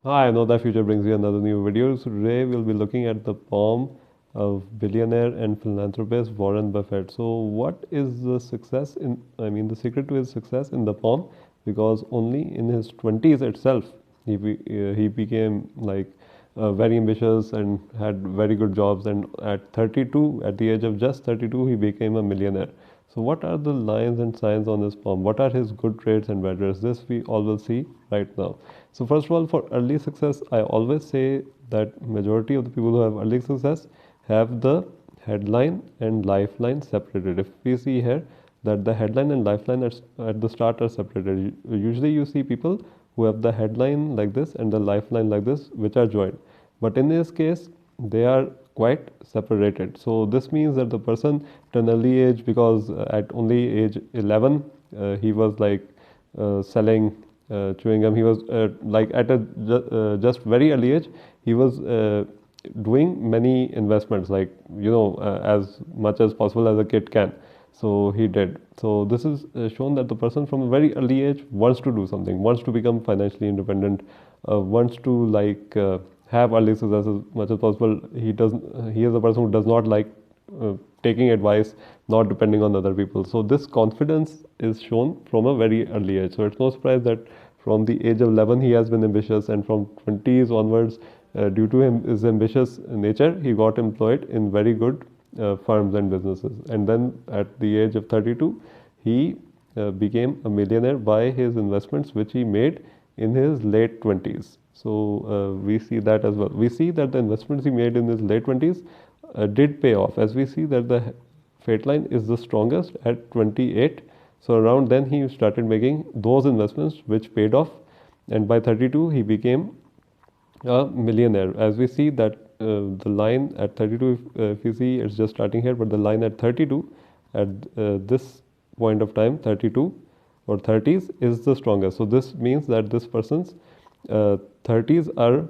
Hi, I know that future brings you another new video. So today we'll be looking at the poem of billionaire and philanthropist Warren Buffett. So what is the success in, the secret to his success in the poem? Because only in his 20s itself, he became like very ambitious and had very good jobs. And at 32, at the age of just 32, he became a millionaire. So what are the lines and signs on this poem? What are his good traits and bad traits? This we all will see right now. So first of all, for early success, I always say that majority of the people who have early success have the headline and lifeline separated. If we see here that the headline and lifeline at the start are separated. Usually you see people who have the headline like this and the lifeline like this, which are joined. But in this case, they are quite separated. So this means that the person at an early age, because at only age 11, he was like selling chewing gum. He was like at a just very early age, he was doing many investments, like as much as possible as a kid can. So he did. So this is shown that the person from a very early age wants to do something, wants to become financially independent, wants to have early success as much as possible. He doesn't. He is a person who does not like taking advice, not depending on other people. So this confidence is shown from a very early age. So it's no surprise that from the age of 11 he has been ambitious, and from 20s onwards, due to his ambitious nature, he got employed in very good firms and businesses. And then at the age of 32, he became a millionaire by his investments, which he made in his late 20s. So we see that as well. We see that the investments he made in his late 20s did pay off, as we see that the fate line is the strongest at 28. So around then he started making those investments which paid off, and by 32 he became a millionaire. As we see that the line at 32, if you see, it's just starting here, but the line at 32 at this point of time, 32 or 30s, is the strongest. So this means that this person's 30s are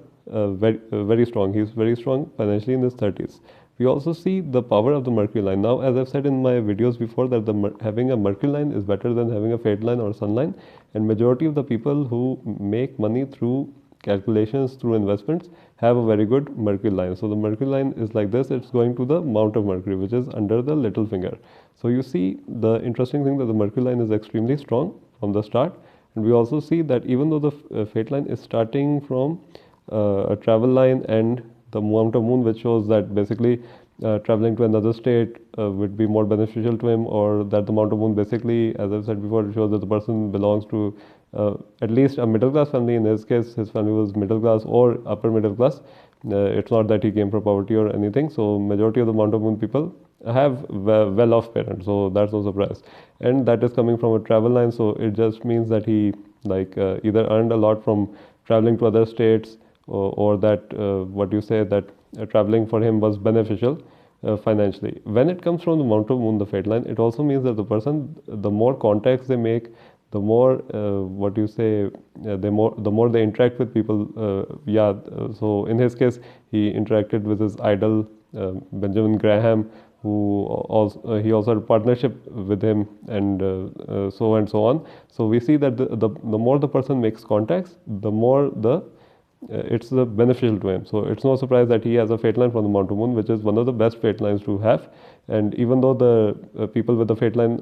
very strong. He's very strong financially in his 30s. We also see the power of the Mercury line. Now, as I've said in my videos before, that having a Mercury line is better than having a fate line or sun line. And majority of the people who make money through calculations, through investments, have a very good Mercury line. So the Mercury line is like this. It's going to the Mount of Mercury, which is under the little finger. So you see the interesting thing that the Mercury line is extremely strong from the start. And we also see that even though the fate line is starting from a travel line and the Mount of Moon, which shows that basically traveling to another state would be more beneficial to him, or that the Mount of Moon basically, as I've said before, it shows that the person belongs to at least a middle class family. In his case, his family was middle class or upper middle class. It's not that he came from poverty or anything. So majority of the Mount of Moon people have well-off parents, so that's no surprise. And that is coming from a travel line, so it just means that he either earned a lot from traveling to other states, or that what you say that traveling for him was beneficial financially. When it comes from the Mount of Moon, the fate line, it also means that the person, the more contacts they make, the more what you say, the more they interact with people. So in his case, he interacted with his idol Benjamin Graham, who also he also had a partnership with him, and so on. So we see that the more the person makes contacts, the more it's beneficial to him. So it's no surprise that he has a fate line from the Mount of Moon, which is one of the best fate lines to have. And even though the people with the fate line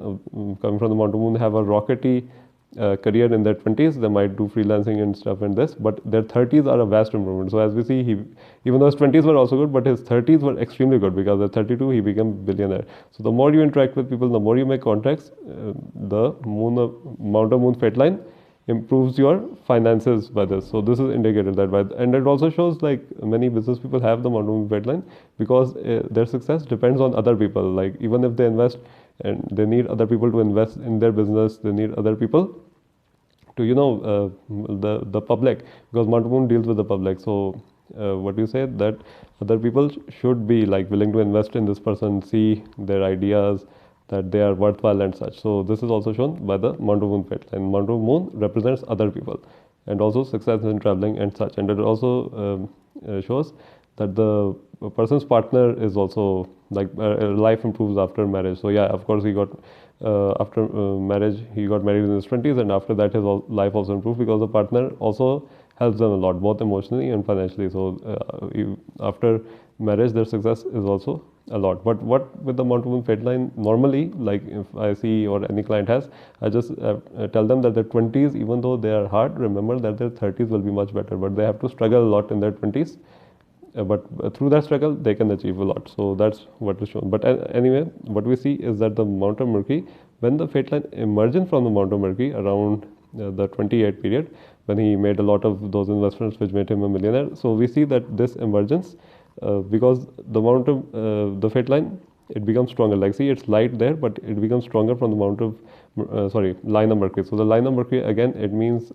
coming from the Mount of Moon have a rockety career in their 20s, they might do freelancing and stuff and this, but their 30s are a vast improvement. So as we see, even though his 20s were also good, but his 30s were extremely good, because at 32 he became billionaire. So the more you interact with people, the more you make contacts, the Mount of Moon fate line improves your finances by this. So this is indicated that by, and it also shows like many business people have the Mount of Moon fate line, because their success depends on other people. Like even if they invest, and they need other people to invest in their business, they need other people to the public, because Mount of Moon deals with the public. So what you say, that other people should be like willing to invest in this person, see their ideas, that they are worthwhile and such. So this is also shown by the Mount of Moon pet, and Mount of Moon represents other people, and also success in traveling and such. And it also shows that the person's partner is also like life improves after marriage. So yeah, of course he got after marriage he got married in his 20s, and after that his life also improved, because the partner also helps them a lot, both emotionally and financially. So after marriage, their success is also a lot. But what with the Mount Moon Fate line, normally, like if I see or any client has, I just tell them that their 20s, even though they are hard, remember that their 30s will be much better. But they have to struggle a lot in their 20s. But through that struggle, they can achieve a lot. So that's what is shown. But anyway, what we see is that the Mount of Mercury, when the Fate line emerging from the Mount of Mercury around the 28 period, when he made a lot of those investments which made him a millionaire. So we see that this emergence, because the Mount of the Fate line, it becomes stronger. Like see, it's light there, but it becomes stronger from the Mount of line of Mercury. So the line of Mercury, again, it means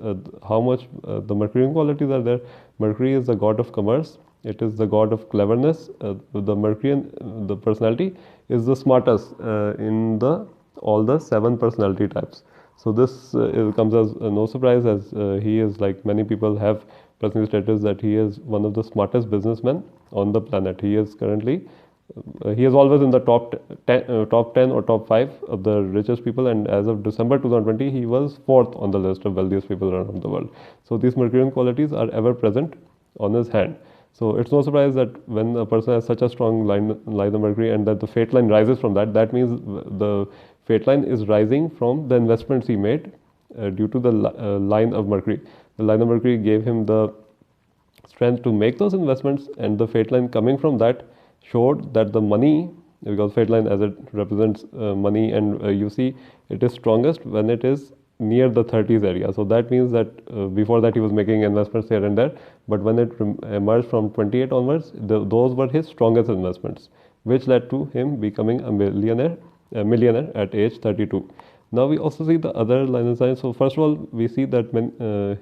how much the Mercurian qualities are there. Mercury is the god of commerce. It is the god of cleverness. The Mercurian, the personality is the smartest in the all the 7 personality types. So this comes as no surprise, as he is, like many people have personal status, that he is one of the smartest businessmen on the planet. He is currently he is always in the top 10 or top 5 of the richest people, and as of December 2020 he was 4th on the list of wealthiest people around the world. So these Mercurian qualities are ever present on his hand. So it's no surprise that when a person has such a strong line of Mercury, and that the Fate line rises from that, that means the Fate line is rising from the investments he made due to the line of Mercury. The line of Mercury gave him the strength to make those investments, and the Fate line coming from that showed that the money, because Fate line as it represents money, and you see it is strongest when it is near the 30s area. So that means that before that he was making investments here and there, but when it emerged from 28 onwards, those were his strongest investments, which led to him becoming a millionaire at age 32. Now we also see the other line of signs. So first of all, we see that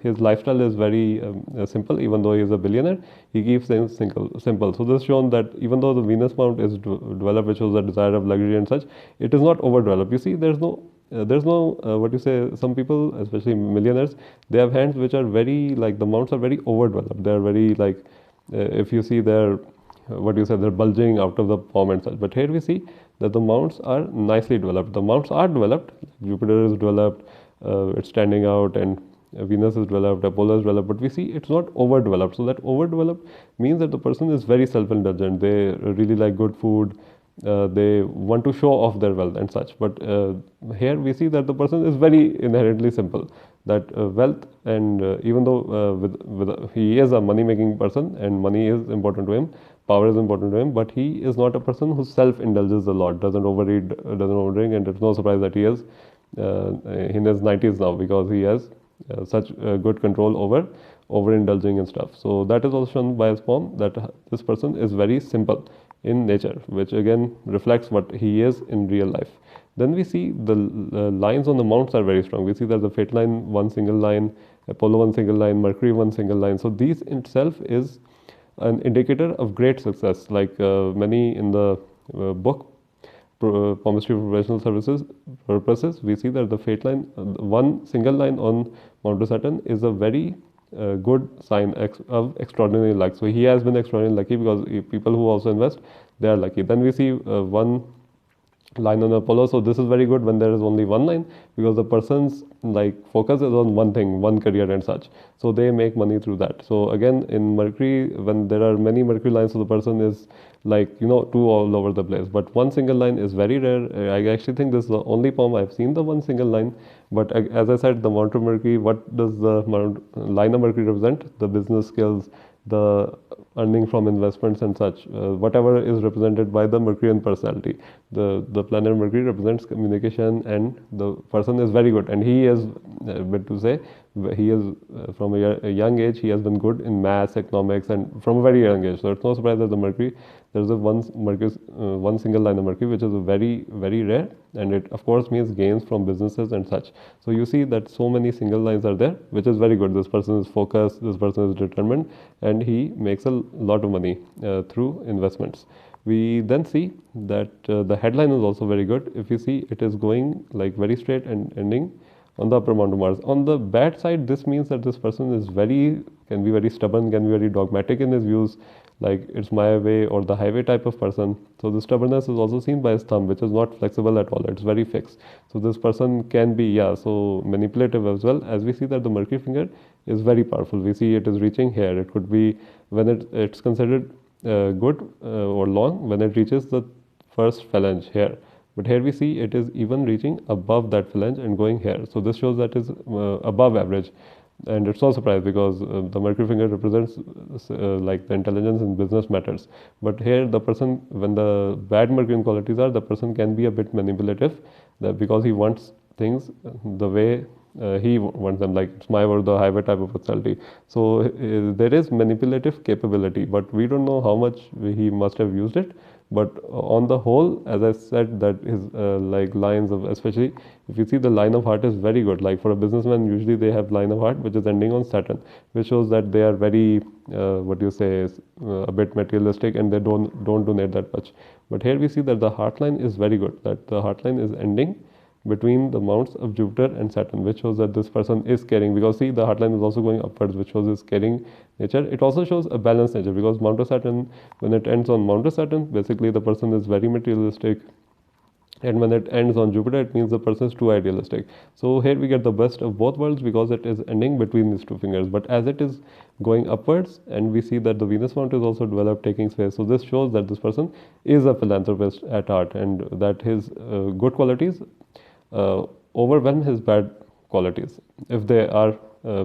his lifestyle is very simple. Even though he is a billionaire, he keeps things simple. So this shown that even though the Venus mount is developed, which was the desire of luxury and such, it is not overdeveloped. You see, there's no what you say, some people, especially millionaires, they have hands which are very, like, the mounts are very overdeveloped. They are very, like, if you see their what you said, they're bulging out of the palm and such. But here we see that the mounts are nicely developed. The mounts are developed. Jupiter is developed, it's standing out, and Venus is developed, Apollo is developed, but we see it's not overdeveloped. So that overdeveloped means that the person is very self-indulgent. They really like good food. They want to show off their wealth and such. But here we see that the person is very inherently simple. That wealth, and even though he is a money-making person and money is important to him, power is important to him, but he is not a person who self-indulges a lot, doesn't overeat, doesn't overdrink, and it's no surprise that he is in his 90s now, because he has such good control over overindulging and stuff. So that is also shown by his poem, that this person is very simple in nature, which again reflects what he is in real life. Then we see the lines on the mounts are very strong. We see that the Fate line, one single line, Apollo, one single line, Mercury, one single line. So these itself is an indicator of great success. Like many in the book, Palmistry for Professional Services purposes, we see that the Fate line, one single line on Mount Saturn, is a very good sign of extraordinary luck. So he has been extraordinarily lucky, because people who also invest, they are lucky. Then we see one line on Apollo. So this is very good when there is only one line, because the person's, like, focus is on one thing, one career and such. So they make money through that. So again, in Mercury, when there are many Mercury lines, so the person is, like, two all over the place. But one single line is very rare. I actually think this is the only poem I've seen the one single line. But as I said, the Mount of Mercury, what does the line of Mercury represent? The business skills, the earning from investments and such, whatever is represented by the Mercurian personality. The planet Mercury represents communication, and the person is very good, and he is, but to say, he is from a young age, he has been good in maths, economics, and from a very young age. So it's no surprise that the Mercury, there's a one single line of Mercury, which is a very, very rare, and it of course means gains from businesses and such. So you see that so many single lines are there, which is very good. This person is focused, this person is determined, and he makes a lot of money through investments. We then see that the headline is also very good. If you see, it is going like very straight and ending on the upper Mount of Mars. On the bad side, this means that this person is can be very stubborn, can be very dogmatic in his views, like it's my way or the highway type of person. So the stubbornness is also seen by his thumb, which is not flexible at all. It's very fixed. So this person can be, so manipulative as well. As we see that the Mercury finger is very powerful. We see it is reaching here. It could be when it's considered good or long when it reaches the first phalange here. But here we see it is even reaching above that phalange and going here. So this shows that is above average. And it's no surprise because the Mercury finger represents like the intelligence in business matters. But here the person, when the bad Mercury qualities are, the person can be a bit manipulative because he wants things the way he wants them, like it's my word, the highway type of personality. So there is manipulative capability, but we don't know how much he must have used it. But on the whole, as I said, that his like lines of, especially if you see the line of heart is very good. Like for a businessman, usually they have line of heart which is ending on Saturn, which shows that they are very what you say is a bit materialistic and they don't donate that much. But here we see that the heart line is very good. That the heart line is ending between the mounts of Jupiter and Saturn, which shows that this person is caring, because see the heartline is also going upwards, which shows his caring nature. It also shows a balanced nature because Mount of Saturn, when it ends on Mount of Saturn, basically the person is very materialistic, and when it ends on Jupiter, it means the person is too idealistic. So here we get the best of both worlds because it is ending between these two fingers. But as it is going upwards, and we see that the Venus mount is also developed, taking space. So this shows that this person is a philanthropist at heart, and that his good qualities overwhelm his bad qualities if they are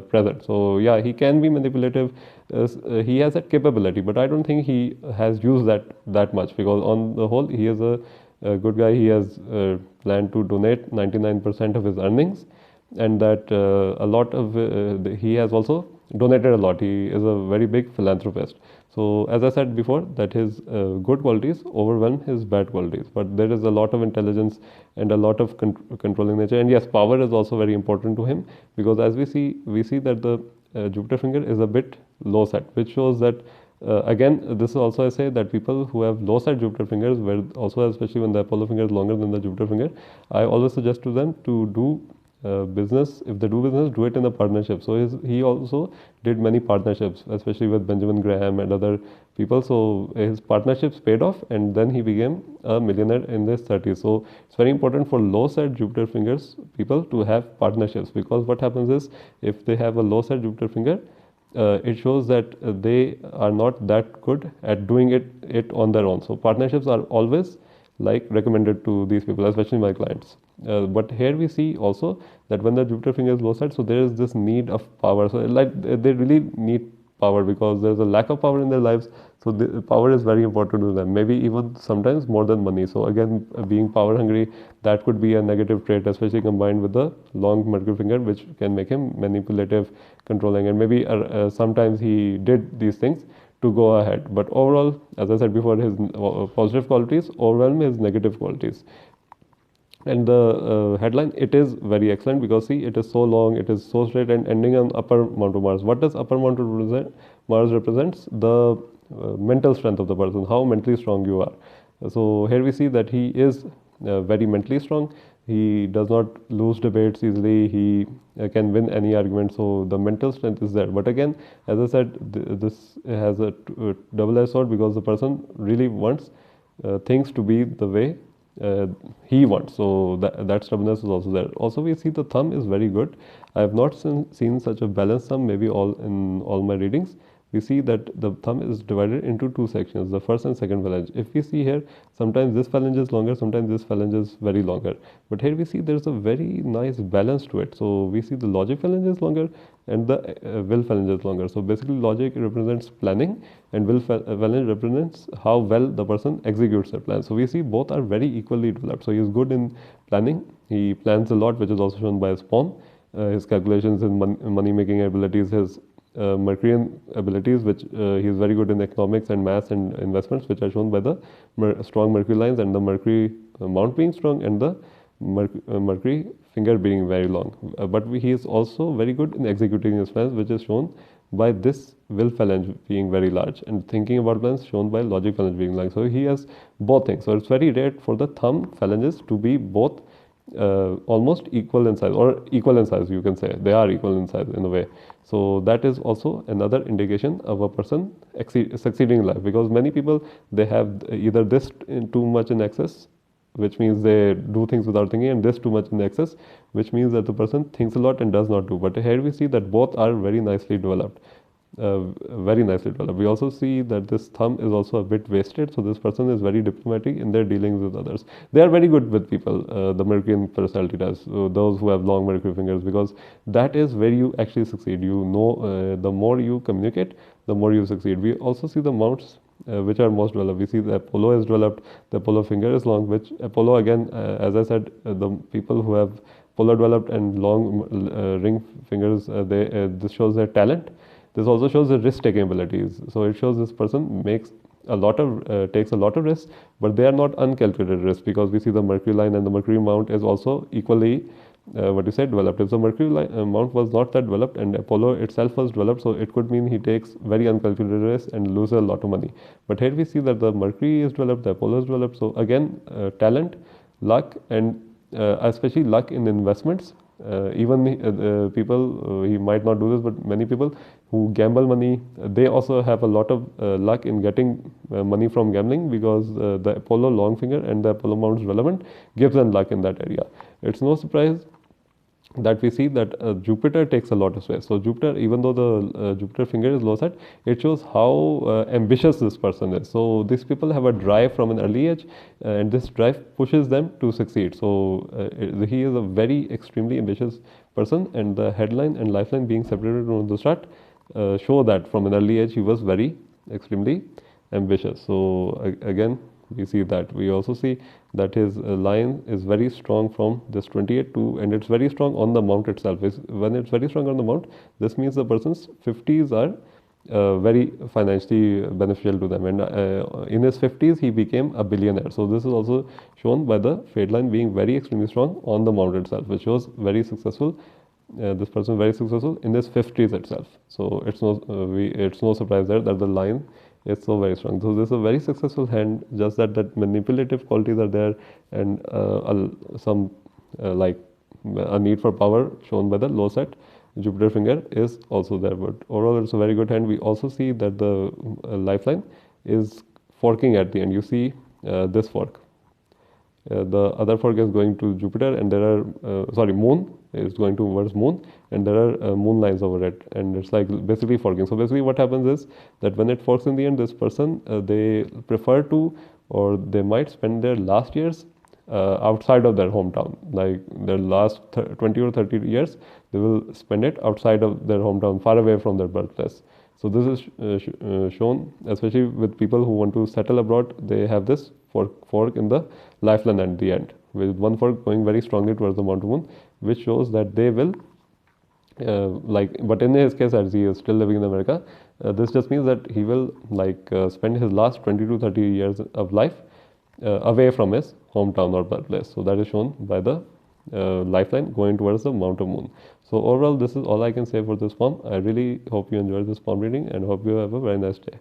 present. So yeah, he can be manipulative. He has that capability, but I don't think he has used that much, because on the whole, he is a good guy. He has planned to donate 99% of his earnings, and that a lot of he has also donated a lot. He is a very big philanthropist. So as I said before, that his good qualities overwhelm his bad qualities. But there is a lot of intelligence and a lot of controlling nature. And yes, power is also very important to him, because as we see that the Jupiter finger is a bit low set, which shows that again, this is also I say that people who have low set Jupiter fingers, where also especially when the Apollo finger is longer than the Jupiter finger, I always suggest to them to do business. If they do business, do it in a partnership. So he also did many partnerships, especially with Benjamin Graham and other people. So his partnerships paid off, and then he became a millionaire in his 30s. So it's very important for low set Jupiter fingers people to have partnerships, because what happens is if they have a low set Jupiter finger, it shows that they are not that good at doing it on their own. So partnerships are always like recommended to these people, especially my clients. But here we see also that when the Jupiter finger is low side, so there is this need of power. So like they really need power because there's a lack of power in their lives. So the power is very important to them, maybe even sometimes more than money. So again, being power hungry, that could be a negative trait, especially combined with the long Mercury finger, which can make him manipulative, controlling, and maybe sometimes he did these things to go ahead. But overall, as I said before, his positive qualities overwhelm his negative qualities. And the headline, it is very excellent because see, it is so long, it is so straight, and ending on upper mount of Mars. What does upper mount represent? Mars represents the mental strength of the person, how mentally strong you are. So here we see that he is very mentally strong. He does not lose debates easily. He can win any argument. So the mental strength is there. But again, as I said, this has a double-edged sword because the person really wants things to be the way he wants. So that stubbornness is also there. Also, we see the thumb is very good. I have not seen such a balanced thumb, maybe in all my readings. We see that the thumb is divided into two sections, the first and second phalange. If we see here, sometimes this phalange is longer, sometimes this phalange is very longer. But here we see there's a very nice balance to it. So we see the logic phalange is longer and the will phalange is longer. So basically logic represents planning and will phalange represents how well the person executes their plan. So we see both are very equally developed. So he is good in planning. He plans a lot, which is also shown by his palm. His calculations and money making abilities, his Mercurian abilities, which he is very good in economics and maths and investments, which are shown by the strong Mercury lines and the Mercury mount being strong and the Mercury finger being very long. But he is also very good in executing his plans, which is shown by this will phalange being very large, and thinking about plans shown by logic phalange being large. So he has both things. So it's very rare for the thumb phalanges to be both almost equal in size, or equal in size, you can say. They are equal in size in a way. So that is also another indication of a person succeeding in life, because many people, they have either this too much in excess which means they do things without thinking, and this too much in excess, which means that the person thinks a lot and does not do. But here we see that both are very nicely developed. Very nicely developed. We also see that this thumb is also a bit wasted, so this person is very diplomatic in their dealings with others. They are very good with people, the Mercury personality does, those who have long Mercury fingers, because that is where you actually succeed. You know, the more you communicate, the more you succeed. We also see the mounts which are most developed. We see the Apollo is developed, the Apollo finger is long, which Apollo again, as I said, the people who have Apollo developed and long ring fingers, this shows their talent. This also shows the risk-taking abilities. So it shows this person makes a lot of takes a lot of risks, but they are not uncalculated risks, because we see the Mercury line and the Mercury mount is also equally what you said developed. If the Mercury mount was not that developed and Apollo itself was developed, so it could mean he takes very uncalculated risks and loses a lot of money. But here we see that the Mercury is developed, the Apollo is developed. So again, talent, luck, and especially luck in investments. Even people, he might not do this, but many people who gamble money, they also have a lot of luck in getting money from gambling, because the Apollo long finger and the Apollo mount's development gives them luck in that area. It's no surprise that we see that Jupiter takes a lot of space. So Jupiter, even though the Jupiter finger is low set, it shows how ambitious this person is. So these people have a drive from an early age, and this drive pushes them to succeed. So he is a very extremely ambitious person, and the headline and lifeline being separated from the start show that from an early age he was very extremely ambitious. So again, we see that. We also see that his line is very strong from this 28 to, and it's very strong on the mount itself. When it's very strong on the mount, this means the person's 50s are very financially beneficial to them, and in his 50s he became a billionaire. So this is also shown by the fade line being very extremely strong on the mount itself, which shows very successful. This person is very successful in his 50s itself. So it's no surprise there that the line is so very strong. So this is a very successful hand, just that manipulative qualities are there, and some like a need for power shown by the low set Jupiter finger is also there. But overall, it's a very good hand. We also see that the lifeline is forking at the end. You see this fork. The other fork is going to Jupiter, and there are moon is going towards moon, and there are moon lines over it, and it's like basically forking. So basically what happens is that when it forks in the end, this person they prefer to, or they might spend their last years outside of their hometown, like their last 20 or 30 years they will spend it outside of their hometown, far away from their birthplace. So this is shown especially with people who want to settle abroad. They have this fork in the lifeline at the end, with one fork going very strongly towards the Mount Moon, which shows that they will but in his case, as he is still living in America, this just means that he will spend his last 20 to 30 years of life away from his hometown or birthplace. So that is shown by the lifeline going towards the Mount of Moon. So overall, this is all I can say for this poem. I really hope you enjoyed this poem reading, and hope you have a very nice day.